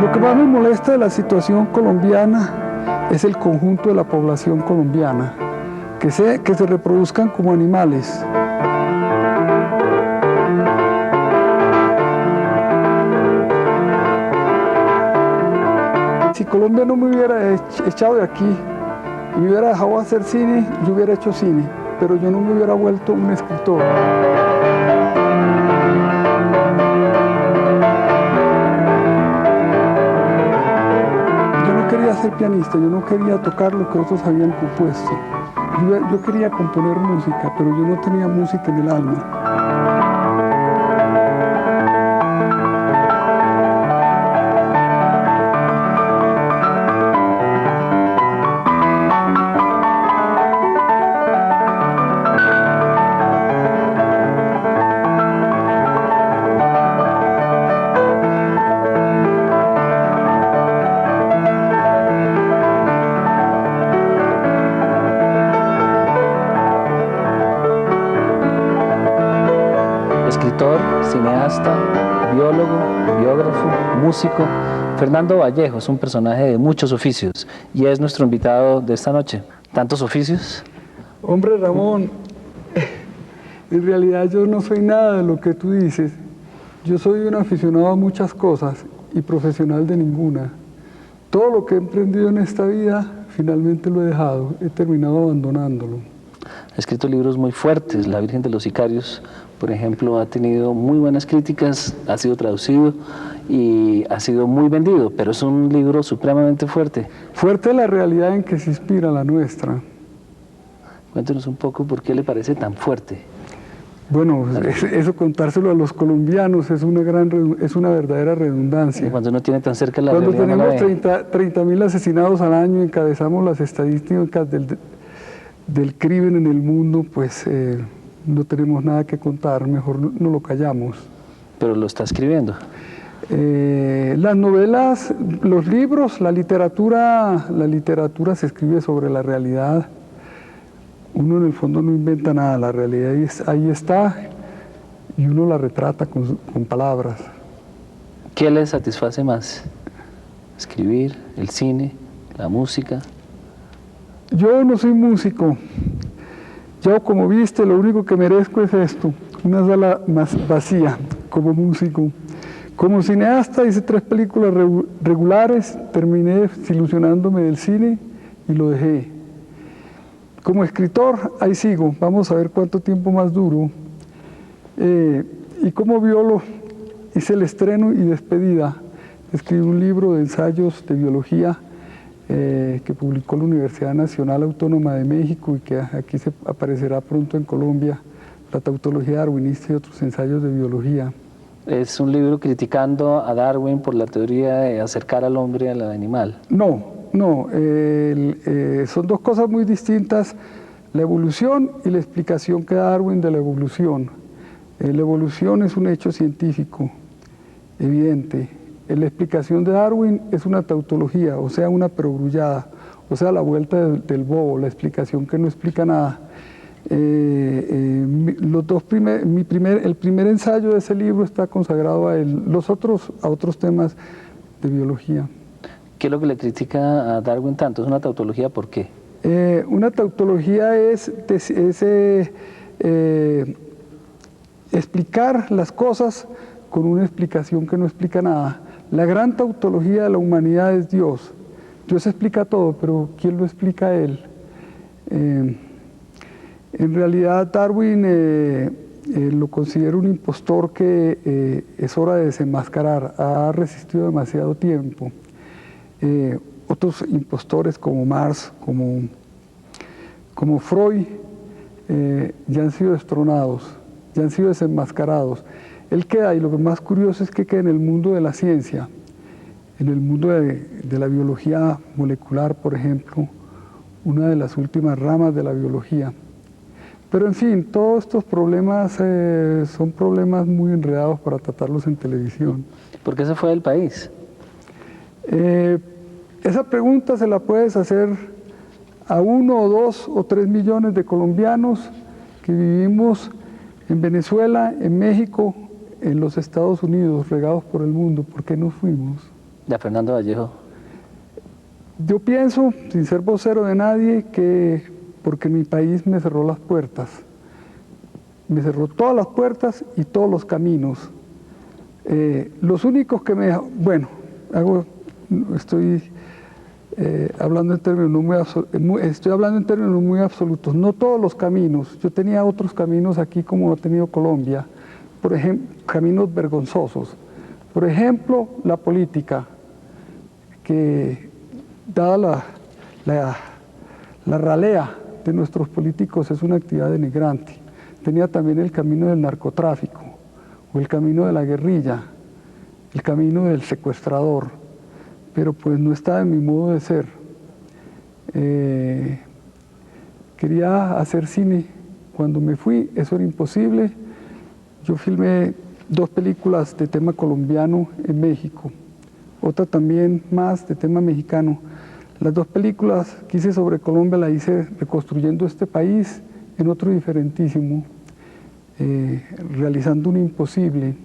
Lo que más me molesta de la situación colombiana es el conjunto de la población colombiana, que se reproduzcan como animales. Si Colombia no me hubiera echado de aquí y me hubiera dejado hacer cine, yo hubiera hecho cine, pero yo no me hubiera vuelto un escritor. Yo no quería ser pianista, yo no quería tocar lo que otros habían compuesto. Yo quería componer música, pero yo no tenía música en el alma. Escritor, cineasta, biólogo, biógrafo, músico, Fernando Vallejo es un personaje de muchos oficios y es nuestro invitado de esta noche. ¿Tantos oficios? Hombre, Ramón, en realidad yo no soy nada de lo que tú dices. Yo soy un aficionado a muchas cosas y profesional de ninguna. Todo lo que he emprendido en esta vida, finalmente lo he dejado, he terminado abandonándolo. Ha escrito libros muy fuertes, La Virgen de los Sicarios, por ejemplo, ha tenido muy buenas críticas, ha sido traducido y ha sido muy vendido, pero es un libro supremamente fuerte. Fuerte la realidad en que se inspira la nuestra. Cuéntenos un poco por qué le parece tan fuerte. Bueno, eso contárselo a los colombianos es una verdadera redundancia. Y cuando uno tiene tan cerca la Cuando realidad, tenemos 30.000 asesinados al año, encabezamos las estadísticas del crimen en el mundo, pues no tenemos nada que contar, mejor no lo callamos. Pero lo está escribiendo. Las novelas, los libros, la literatura se escribe sobre la realidad. Uno en el fondo no inventa nada, la realidad ahí está y uno la retrata con palabras. ¿Qué le satisface más? ¿Escribir, el cine, la música? Yo no soy músico. Yo, como viste, lo único que merezco es esto, una sala más vacía como músico. Como cineasta hice 3 películas regulares, terminé desilusionándome del cine y lo dejé. Como escritor, ahí sigo, vamos a ver cuánto tiempo más duro. Y como biólogo, hice el estreno y despedida. Escribí un libro de ensayos de biología que publicó la Universidad Nacional Autónoma de México y que aquí se aparecerá pronto en Colombia, La tautología darwinista y otros ensayos de biología. Es un libro criticando a Darwin por la teoría de acercar al hombre al animal. No, son 2 cosas muy distintas, la evolución y la explicación que da Darwin de la evolución. La evolución es un hecho científico, evidente. La explicación de Darwin es una tautología, o sea, una perogrullada, o sea, la vuelta del bobo, la explicación que no explica nada. El primer ensayo de ese libro está consagrado a él, los otros a otros temas de biología. ¿Qué es lo que le critica a Darwin tanto? ¿Es una tautología? ¿Por qué? Una tautología es explicar las cosas con una explicación que no explica nada. La gran tautología de la humanidad es Dios. Dios explica todo, pero ¿quién lo explica a él? En realidad Darwin lo considero un impostor que es hora de desenmascarar, ha resistido demasiado tiempo. Otros impostores como Marx, como Freud, ya han sido destronados, ya han sido desenmascarados. Él queda, y lo que más curioso es que queda en el mundo de la ciencia, en el mundo de la biología molecular, por ejemplo, una de las últimas ramas de la biología. Pero en fin, todos estos problemas son problemas muy enredados para tratarlos en televisión. ¿Por qué se fue del país? Esa pregunta se la puedes hacer a 1 o 2 o 3 millones de colombianos que vivimos en Venezuela, en México, en los Estados Unidos, regados por el mundo. ¿Por qué no fuimos? de Fernando Vallejo? Yo pienso, sin ser vocero de nadie, que porque mi país me cerró las puertas. Me cerró todas las puertas y todos los caminos. Los únicos que me... Bueno, estoy hablando en términos muy absolutos. No todos los caminos. Yo tenía otros caminos aquí como ha tenido Colombia. Por ejemplo, caminos vergonzosos. Por ejemplo, la política, que dada la ralea de nuestros políticos es una actividad denigrante. Tenía también el camino del narcotráfico, o el camino de la guerrilla, el camino del secuestrador, pero pues no estaba en mi modo de ser. Quería hacer cine. Cuando me fui, eso era imposible. Yo filmé 2 películas de tema colombiano en México, otra también más de tema mexicano. Las 2 películas que hice sobre Colombia las hice reconstruyendo este país en otro diferentísimo, realizando un imposible.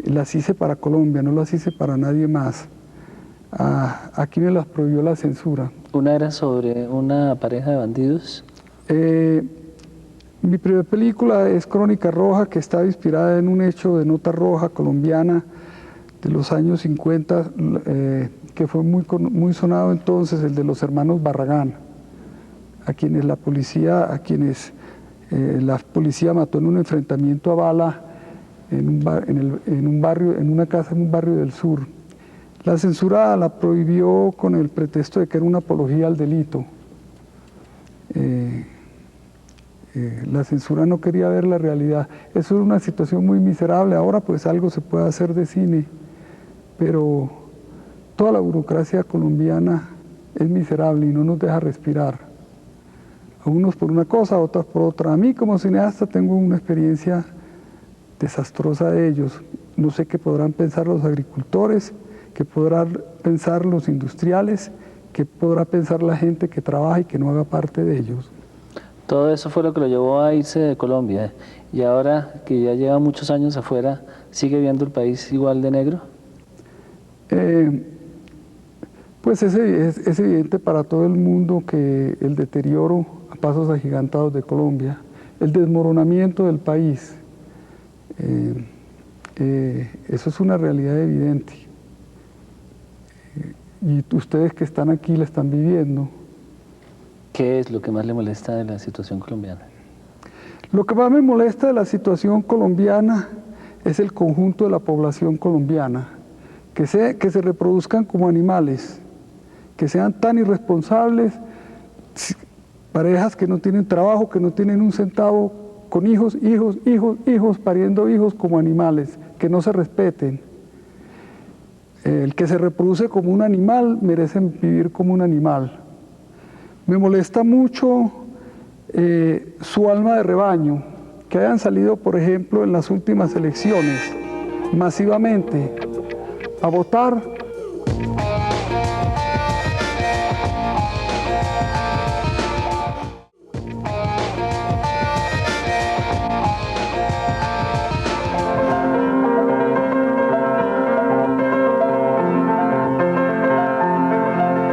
Las hice para Colombia, no las hice para nadie más. Aquí me las prohibió la censura. ¿Una era sobre una pareja de bandidos? Mi primera película es Crónica Roja, que está inspirada en un hecho de nota roja colombiana de los años 50, que fue muy sonado entonces, el de los hermanos Barragán, a quienes la policía mató en un enfrentamiento a bala en una casa en un barrio del sur. La censura la prohibió con el pretexto de que era una apología al delito. La censura no quería ver la realidad. Eso era una situación muy miserable. Ahora pues algo se puede hacer de cine, pero toda la burocracia colombiana es miserable y no nos deja respirar. A unos por una cosa, a otros por otra. A mí como cineasta tengo una experiencia desastrosa de ellos. No sé qué podrán pensar los agricultores, qué podrán pensar los industriales, qué podrá pensar la gente que trabaja y que no haga parte de ellos. Todo eso fue lo que lo llevó a irse de Colombia. Y ahora que ya lleva muchos años afuera, ¿sigue viendo el país igual de negro? Pues es evidente para todo el mundo que el deterioro a pasos agigantados de Colombia, el desmoronamiento del país, eso es una realidad evidente. Y ustedes que están aquí la están viviendo. ¿Qué es lo que más le molesta de la situación colombiana? Lo que más me molesta de la situación colombiana es el conjunto de la población colombiana, que se reproduzcan como animales, que sean tan irresponsables, parejas que no tienen trabajo, que no tienen un centavo, con hijos, pariendo hijos como animales, que no se respeten. El que se reproduce como un animal merece vivir como un animal. Me molesta mucho su alma de rebaño, que hayan salido, por ejemplo, en las últimas elecciones, masivamente, a votar.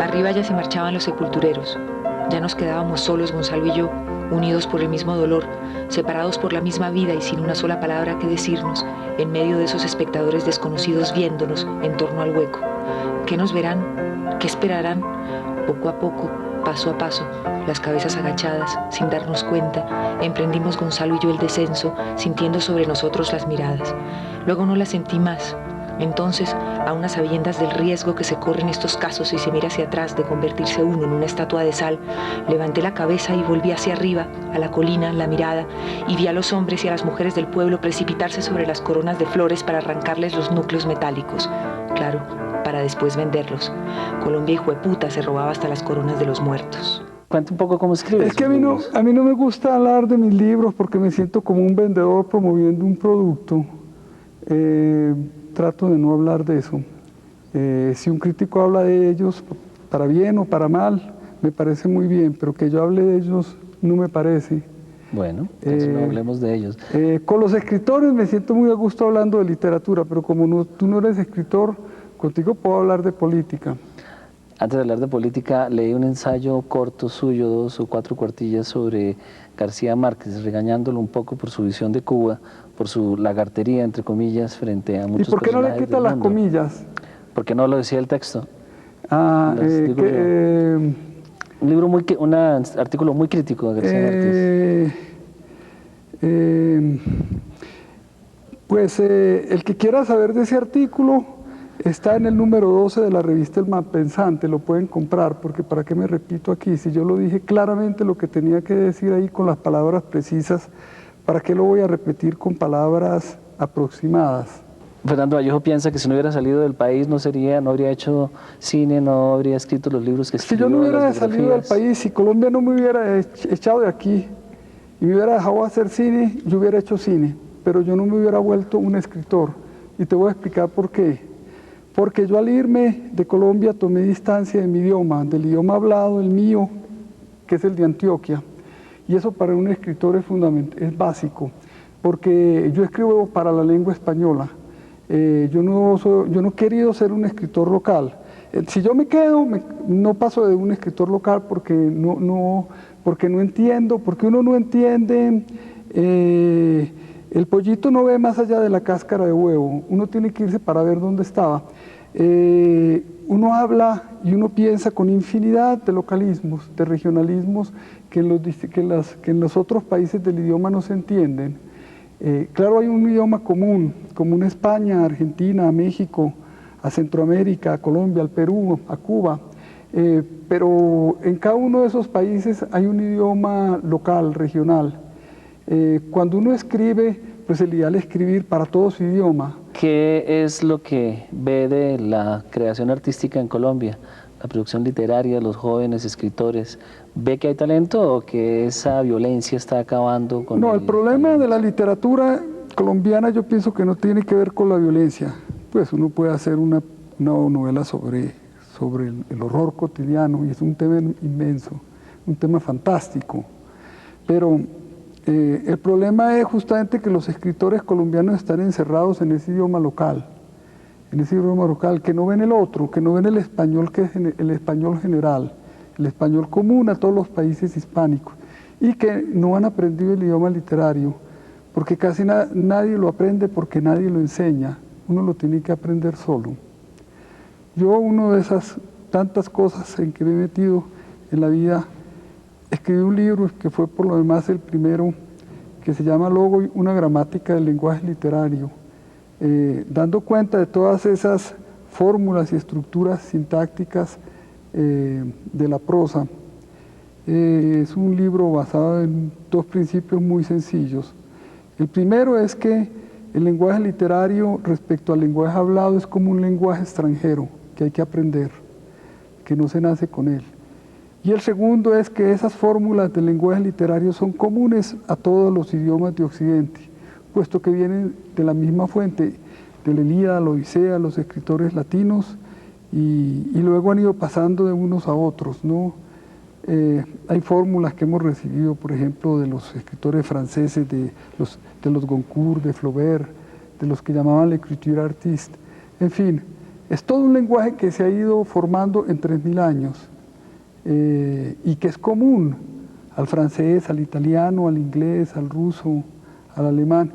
Arriba ya se marchaban los sepultureros. Ya nos quedábamos solos, Gonzalo y yo, unidos por el mismo dolor, separados por la misma vida y sin una sola palabra que decirnos, en medio de esos espectadores desconocidos viéndonos en torno al hueco. ¿Qué nos verán? ¿Qué esperarán? Poco a poco, paso a paso, las cabezas agachadas, sin darnos cuenta, emprendimos Gonzalo y yo el descenso, sintiendo sobre nosotros las miradas. Luego no las sentí más. Entonces, a unas sabiendas del riesgo que se corre en estos casos y se mira hacia atrás de convertirse uno en una estatua de sal, levanté la cabeza y volví hacia arriba, a la colina, la mirada, y vi a los hombres y a las mujeres del pueblo precipitarse sobre las coronas de flores para arrancarles los núcleos metálicos. Claro, para después venderlos. Colombia hijueputa se robaba hasta las coronas de los muertos. Cuenta un poco cómo escribes. Es que a mí no me gusta hablar de mis libros porque me siento como un vendedor promoviendo un producto. Trato de no hablar de eso. Si un crítico habla de ellos, para bien o para mal, me parece muy bien, pero que yo hable de ellos no me parece. Bueno, entonces no hablemos de ellos. Con los escritores me siento muy a gusto hablando de literatura, pero como tú no eres escritor, Contigo puedo hablar de política. Antes de hablar de política, leí un ensayo corto suyo, 2 o 4 cuartillas, sobre García Márquez, regañándolo un poco por su visión de Cuba, por su lagartería, entre comillas, frente a ¿Y muchos por qué no le personajes quitas del las mundo. comillas? Porque no lo decía el texto. Ah, Las digo yo. Un libro un artículo muy crítico de García Márquez. Pues el que quiera saber de ese artículo está en el número 12 de la revista El Malpensante, lo pueden comprar, porque para qué me repito aquí, si yo lo dije claramente lo que tenía que decir ahí con las palabras precisas, ¿para qué lo voy a repetir con palabras aproximadas? Fernando Vallejo piensa que si no hubiera salido del país no habría hecho cine, no habría escrito los libros que Si escribió, yo no hubiera las salido del biografías. país, si Colombia no me hubiera echado de aquí y me hubiera dejado hacer cine, yo hubiera hecho cine, pero yo no me hubiera vuelto un escritor. Y te voy a explicar por qué. Porque yo al irme de Colombia tomé distancia de mi idioma, del idioma hablado, el mío, que es el de Antioquia. Y eso para un escritor es básico, porque yo escribo para la lengua española. Yo no he querido ser un escritor local. Si yo me quedo, no paso de un escritor local porque no entiendo, porque uno no entiende, el pollito no ve más allá de la cáscara de huevo, uno tiene que irse para ver dónde estaba. Uno habla y uno piensa con infinidad de localismos, de regionalismos que en los otros países del idioma no se entienden. Claro, hay un idioma común a España, a Argentina, a México, a Centroamérica, a Colombia, al Perú, a Cuba, pero en cada uno de esos países hay un idioma local, regional. Cuando uno escribe, pues el ideal es escribir para todo su idioma. ¿Qué es lo que ve de la creación artística en Colombia? La producción literaria, los jóvenes escritores, ¿ve que hay talento o que esa violencia está acabando con No, el problema de la literatura colombiana yo pienso que no tiene que ver con la violencia. Pues uno puede hacer una novela sobre el horror cotidiano y es un tema inmenso, un tema fantástico. Pero el problema es justamente que los escritores colombianos están encerrados en ese idioma local, que no ven el otro, que no ven el español, que es el español general, el español común a todos los países hispánicos, y que no han aprendido el idioma literario, porque casi nadie lo aprende porque nadie lo enseña, uno lo tiene que aprender solo. Yo, una de esas tantas cosas en que me he metido en la vida, escribí un libro que fue por lo demás el primero, que se llama Logo, una gramática del lenguaje literario, dando cuenta de todas esas fórmulas y estructuras sintácticas de la prosa. Es un libro basado en 2 principios muy sencillos. El primero es que el lenguaje literario respecto al lenguaje hablado es como un lenguaje extranjero que hay que aprender, que no se nace con él. Y el segundo es que esas fórmulas del lenguaje literario son comunes a todos los idiomas de Occidente, puesto que vienen de la misma fuente, de la Ilíada, la Odisea, los escritores latinos, y luego han ido pasando de unos a otros, ¿no? Hay fórmulas que hemos recibido, por ejemplo, de los escritores franceses, de los Goncourt, de Flaubert, de los que llamaban l'écriture artiste. En fin, es todo un lenguaje que se ha ido formando en 3000 años y que es común al francés, al italiano, al inglés, al ruso, al alemán.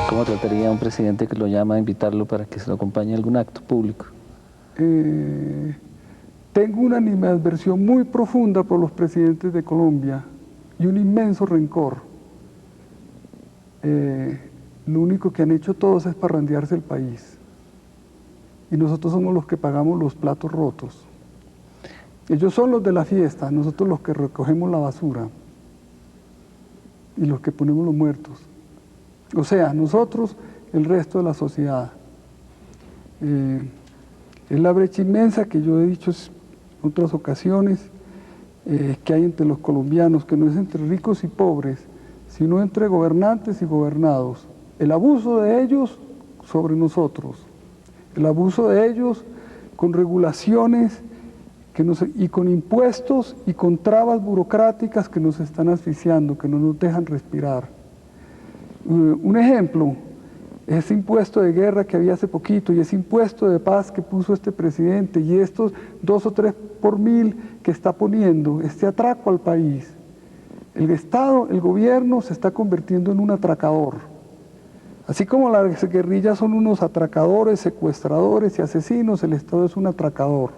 ¿Cómo trataría a un presidente que lo llama a invitarlo para que se lo acompañe a algún acto público? Tengo una animadversión muy profunda por los presidentes de Colombia y un inmenso rencor. Lo único que han hecho todos es parrandearse el país. Y nosotros somos los que pagamos los platos rotos. Ellos son los de la fiesta, nosotros los que recogemos la basura y los que ponemos los muertos. O sea, nosotros, el resto de la sociedad. Es la brecha inmensa que yo he dicho en otras ocasiones, que hay entre los colombianos, que no es entre ricos y pobres, sino entre gobernantes y gobernados. El abuso de ellos sobre nosotros, el abuso de ellos con regulaciones y con impuestos y con trabas burocráticas que nos están asfixiando, que no nos dejan respirar. Un ejemplo, ese impuesto de guerra que había hace poquito y ese impuesto de paz que puso este presidente y estos 2 o 3 por 1000 que está poniendo, este atraco al país. El Estado, el gobierno se está convirtiendo en un atracador. Así como las guerrillas son unos atracadores, secuestradores y asesinos, el Estado es un atracador,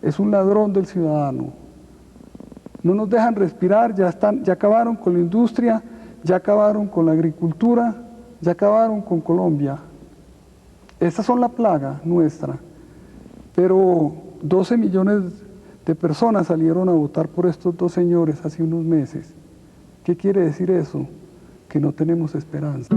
es un ladrón del ciudadano. No nos dejan respirar, ya acabaron con la industria, ya acabaron con la agricultura, ya acabaron con Colombia. Esas son la plaga nuestra. Pero 12 millones de personas salieron a votar por estos 2 señores hace unos meses. ¿Qué quiere decir eso? Que no tenemos esperanza.